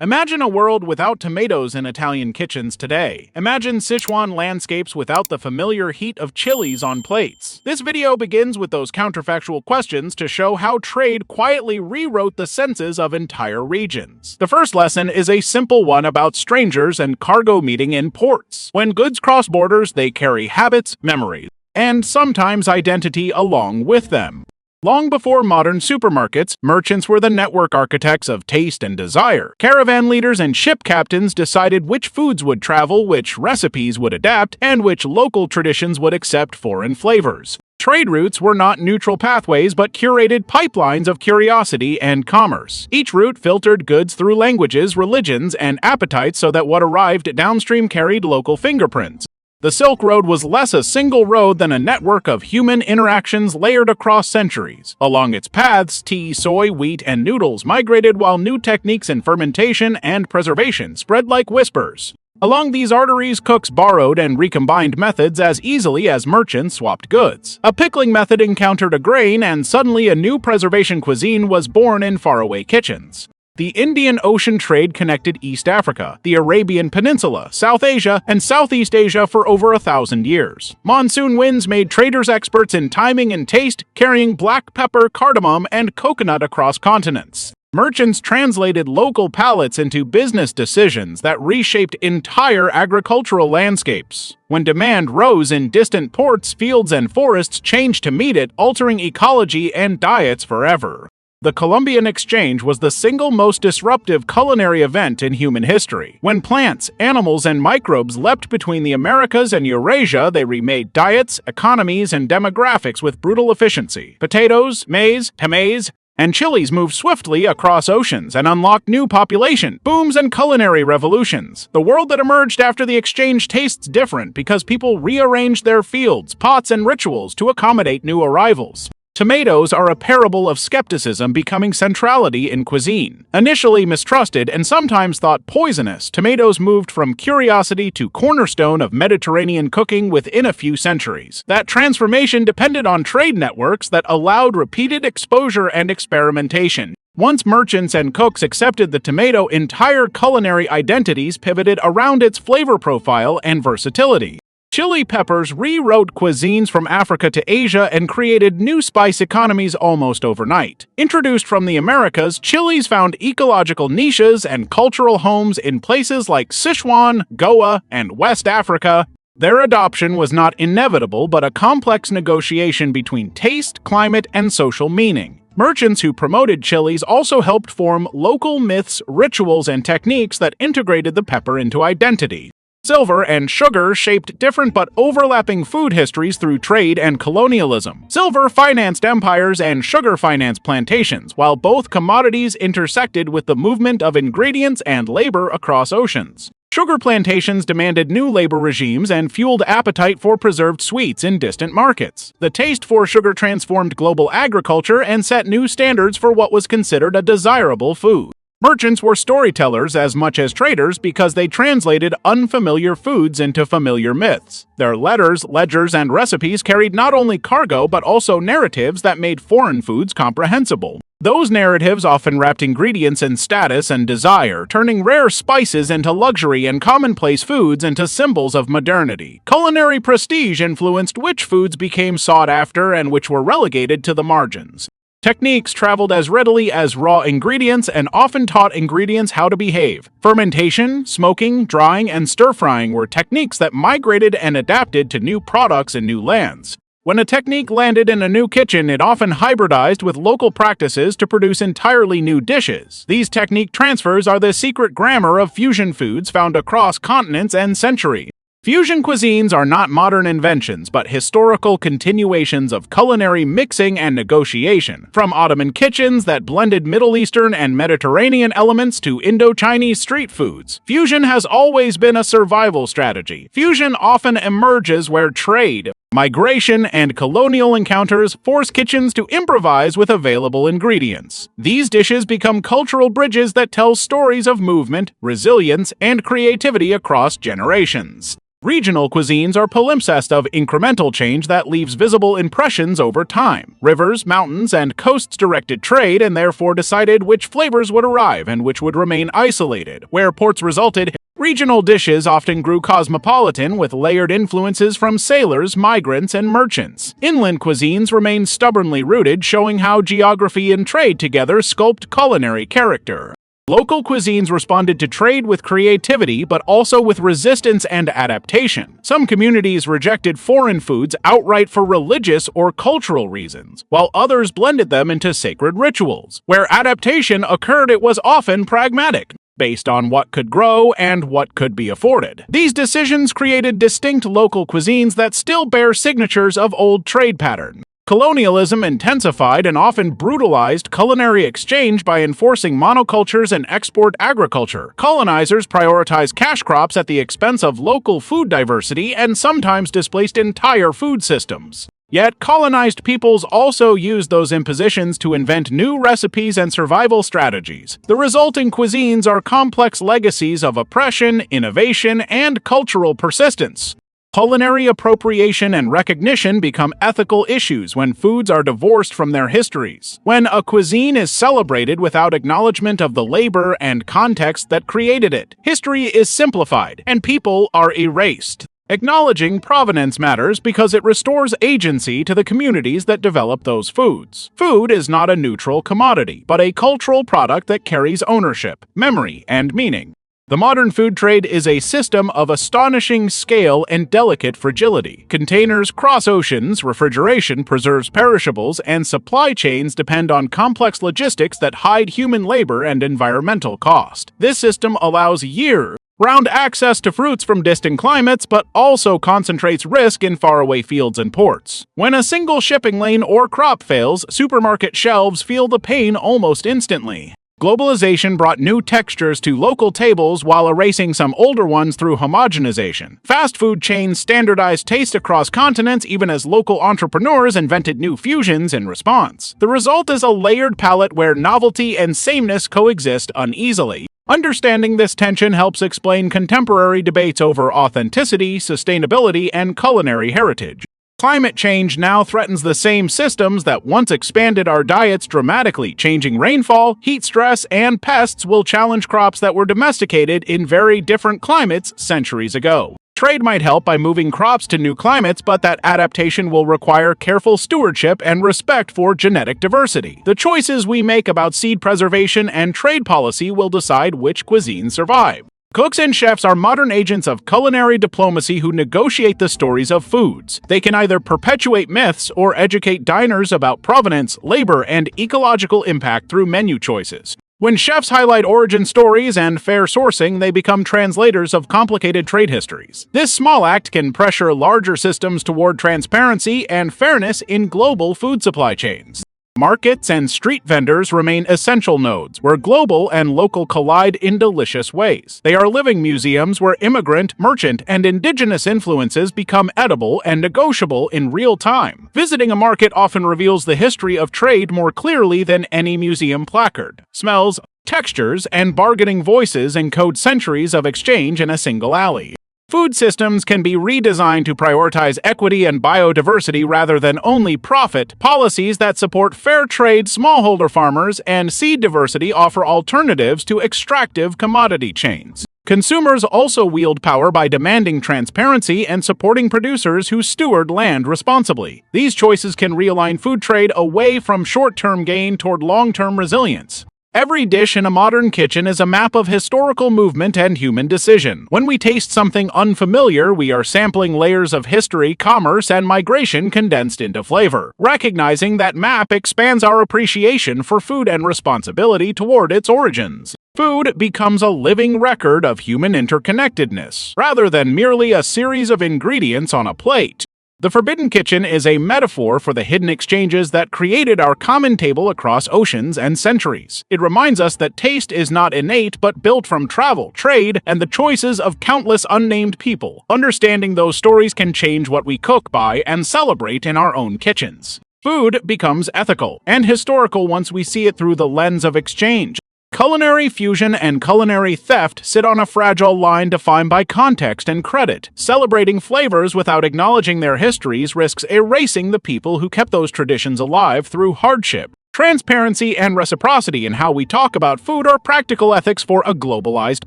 Imagine a world without tomatoes in Italian kitchens today. Imagine Sichuan landscapes without the familiar heat of chilies on plates. This video begins with those counterfactual questions to show how trade quietly rewrote the senses of entire regions. The first lesson is a simple one about strangers and cargo meeting in ports. When goods cross borders, they carry habits, memories, and sometimes identity along with them. Long before modern supermarkets, merchants were the network architects of taste and desire. Caravan leaders and ship captains decided which foods would travel, which recipes would adapt, and which local traditions would accept foreign flavors. Trade routes were not neutral pathways but curated pipelines of curiosity and commerce. Each route filtered goods through languages, religions, and appetites so that what arrived downstream carried local fingerprints. The Silk Road was less a single road than a network of human interactions layered across centuries. Along its paths, tea, soy, wheat, and noodles migrated while new techniques in fermentation and preservation spread like whispers. Along these arteries, cooks borrowed and recombined methods as easily as merchants swapped goods. A pickling method encountered a grain, and suddenly a new preservation cuisine was born in faraway kitchens. The Indian Ocean trade connected East Africa, the Arabian Peninsula, South Asia, and Southeast Asia for over 1,000 years. Monsoon winds made traders experts in timing and taste, carrying black pepper, cardamom, and coconut across continents. Merchants translated local palates into business decisions that reshaped entire agricultural landscapes. When demand rose in distant ports, fields and forests changed to meet it, altering ecology and diets forever. The Columbian exchange was the single most disruptive culinary event in human history. When plants, animals, and microbes leapt between the Americas and Eurasia, they remade diets, economies, and demographics with brutal efficiency. Potatoes, maize, tomatoes, and chilies moved swiftly across oceans and unlocked new population booms and culinary revolutions. The world that emerged after the exchange tastes different because people rearranged their fields, pots, and rituals to accommodate new arrivals. Tomatoes are a parable of skepticism becoming centrality in cuisine. Initially mistrusted and sometimes thought poisonous, tomatoes moved from curiosity to cornerstone of Mediterranean cooking within a few centuries. That transformation depended on trade networks that allowed repeated exposure and experimentation. Once merchants and cooks accepted the tomato, entire culinary identities pivoted around its flavor profile and versatility. Chili peppers rewrote cuisines from Africa to Asia and created new spice economies almost overnight. Introduced from the Americas, chilies found ecological niches and cultural homes in places like Sichuan, Goa, and West Africa. Their adoption was not inevitable but a complex negotiation between taste, climate, and social meaning. Merchants who promoted chilies also helped form local myths, rituals, and techniques that integrated the pepper into identity. Silver and sugar shaped different but overlapping food histories through trade and colonialism. Silver financed empires and sugar financed plantations, while both commodities intersected with the movement of ingredients and labor across oceans. Sugar plantations demanded new labor regimes and fueled appetite for preserved sweets in distant markets. The taste for sugar transformed global agriculture and set new standards for what was considered a desirable food. Merchants were storytellers as much as traders because they translated unfamiliar foods into familiar myths. Their letters, ledgers, and recipes carried not only cargo but also narratives that made foreign foods comprehensible. Those narratives often wrapped ingredients in status and desire, turning rare spices into luxury and commonplace foods into symbols of modernity. Culinary prestige influenced which foods became sought after and which were relegated to the margins. Techniques traveled as readily as raw ingredients and often taught ingredients how to behave. Fermentation, smoking, drying, and stir-frying were techniques that migrated and adapted to new products in new lands. When a technique landed in a new kitchen, it often hybridized with local practices to produce entirely new dishes. These technique transfers are the secret grammar of fusion foods found across continents and centuries. Fusion cuisines are not modern inventions, but historical continuations of culinary mixing and negotiation. From Ottoman kitchens that blended Middle Eastern and Mediterranean elements to Indo-Chinese street foods, fusion has always been a survival strategy. Fusion often emerges where trade, Migration and colonial encounters force kitchens to improvise with available ingredients. These dishes become cultural bridges that tell stories of movement, resilience, and creativity across generations. Regional cuisines are palimpsest of incremental change that leaves visible impressions over time. Rivers, mountains, and coasts directed trade and therefore decided which flavors would arrive and which would remain isolated. Where ports resulted, regional dishes often grew cosmopolitan with layered influences from sailors, migrants, and merchants. Inland cuisines remained stubbornly rooted, showing how geography and trade together sculpt culinary character. Local cuisines responded to trade with creativity, but also with resistance and adaptation. Some communities rejected foreign foods outright for religious or cultural reasons, while others blended them into sacred rituals. Where adaptation occurred, it was often pragmatic, based on what could grow and what could be afforded. These decisions created distinct local cuisines that still bear signatures of old trade patterns. Colonialism intensified and often brutalized culinary exchange by enforcing monocultures and export agriculture. Colonizers prioritized cash crops at the expense of local food diversity and sometimes displaced entire food systems. Yet, colonized peoples also used those impositions to invent new recipes and survival strategies. The resulting cuisines are complex legacies of oppression, innovation, and cultural persistence. Culinary appropriation and recognition become ethical issues when foods are divorced from their histories. When a cuisine is celebrated without acknowledgement of the labor and context that created it, history is simplified and people are erased. Acknowledging provenance matters because it restores agency to the communities that develop those foods. Food is not a neutral commodity, but a cultural product that carries ownership, memory, and meaning. The modern food trade is a system of astonishing scale and delicate fragility. Containers cross oceans, refrigeration preserves perishables, and supply chains depend on complex logistics that hide human labor and environmental cost. This system allows year-round access to fruits from distant climates, but also concentrates risk in faraway fields and ports. When a single shipping lane or crop fails, supermarket shelves feel the pain almost instantly. Globalization brought new textures to local tables while erasing some older ones through homogenization. Fast food chains standardized taste across continents even as local entrepreneurs invented new fusions in response. The result is a layered palette where novelty and sameness coexist uneasily. Understanding this tension helps explain contemporary debates over authenticity, sustainability, and culinary heritage. Climate change now threatens the same systems that once expanded our diets dramatically. Changing rainfall, heat stress, and pests will challenge crops that were domesticated in very different climates centuries ago. Trade might help by moving crops to new climates, but that adaptation will require careful stewardship and respect for genetic diversity. The choices we make about seed preservation and trade policy will decide which cuisines survive. Cooks and chefs are modern agents of culinary diplomacy who negotiate the stories of foods. They can either perpetuate myths or educate diners about provenance, labor, and ecological impact through menu choices. When chefs highlight origin stories and fair sourcing, they become translators of complicated trade histories. This small act can pressure larger systems toward transparency and fairness in global food supply chains. Markets and street vendors remain essential nodes where global and local collide in delicious ways. They are living museums where immigrant, merchant, and indigenous influences become edible and negotiable in real time. Visiting a market often reveals the history of trade more clearly than any museum placard. Smells, textures, and bargaining voices encode centuries of exchange in a single alley. Food systems can be redesigned to prioritize equity and biodiversity rather than only profit. Policies that support fair trade, smallholder farmers, and seed diversity offer alternatives to extractive commodity chains. Consumers also wield power by demanding transparency and supporting producers who steward land responsibly. These choices can realign food trade away from short-term gain toward long-term resilience. Every dish in a modern kitchen is a map of historical movement and human decision. When we taste something unfamiliar, we are sampling layers of history, commerce, and migration condensed into flavor. Recognizing that map expands our appreciation for food and responsibility toward its origins. Food becomes a living record of human interconnectedness, rather than merely a series of ingredients on a plate. The Forbidden Kitchen is a metaphor for the hidden exchanges that created our common table across oceans and centuries. It reminds us that taste is not innate but built from travel, trade, and the choices of countless unnamed people. Understanding those stories can change what we cook by and celebrate in our own kitchens. Food becomes ethical and historical once we see it through the lens of exchange. Culinary fusion and culinary theft sit on a fragile line defined by context and credit. Celebrating flavors without acknowledging their histories risks erasing the people who kept those traditions alive through hardship. Transparency and reciprocity in how we talk about food are practical ethics for a globalized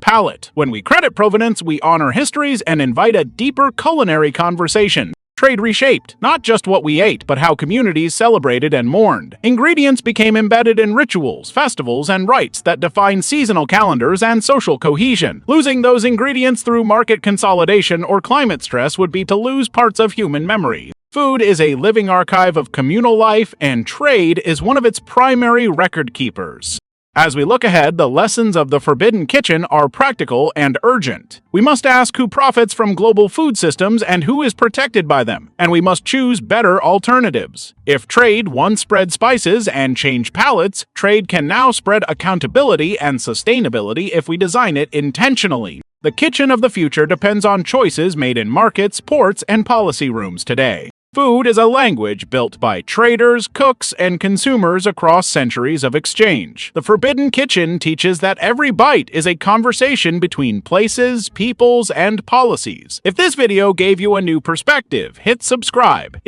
palate. When we credit provenance, we honor histories and invite a deeper culinary conversation. Trade reshaped not just what we ate, but how communities celebrated and mourned. Ingredients became embedded in rituals, festivals, and rites that defined seasonal calendars and social cohesion. Losing those ingredients through market consolidation or climate stress would be to lose parts of human memory. Food is a living archive of communal life, and trade is one of its primary record keepers. As we look ahead, the lessons of the Forbidden Kitchen are practical and urgent. We must ask who profits from global food systems and who is protected by them, and we must choose better alternatives. If trade once spread spices and changed palates, trade can now spread accountability and sustainability if we design it intentionally. The kitchen of the future depends on choices made in markets, ports, and policy rooms today. Food is a language built by traders, cooks, and consumers across centuries of exchange. The Forbidden Kitchen teaches that every bite is a conversation between places, peoples, and policies. If this video gave you a new perspective, hit subscribe.